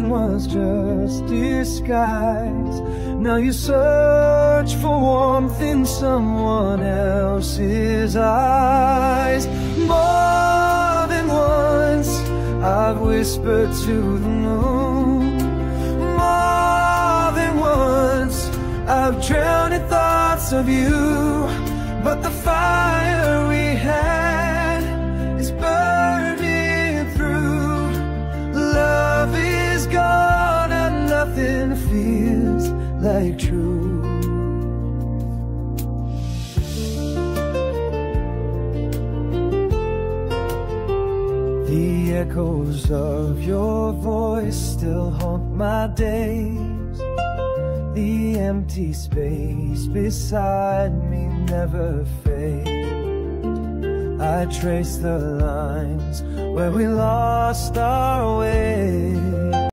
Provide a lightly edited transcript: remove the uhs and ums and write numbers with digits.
pain was just disguise. Now you search for warmth in someone else's eyes. More than once I've whispered to the moon. More than once I've drowned in thoughts of you. But the fire we had is burning through. Love is gone and nothing feels like true. The echoes of your voice still haunt my days. The empty space beside me never fades. I trace the lines where we lost our way.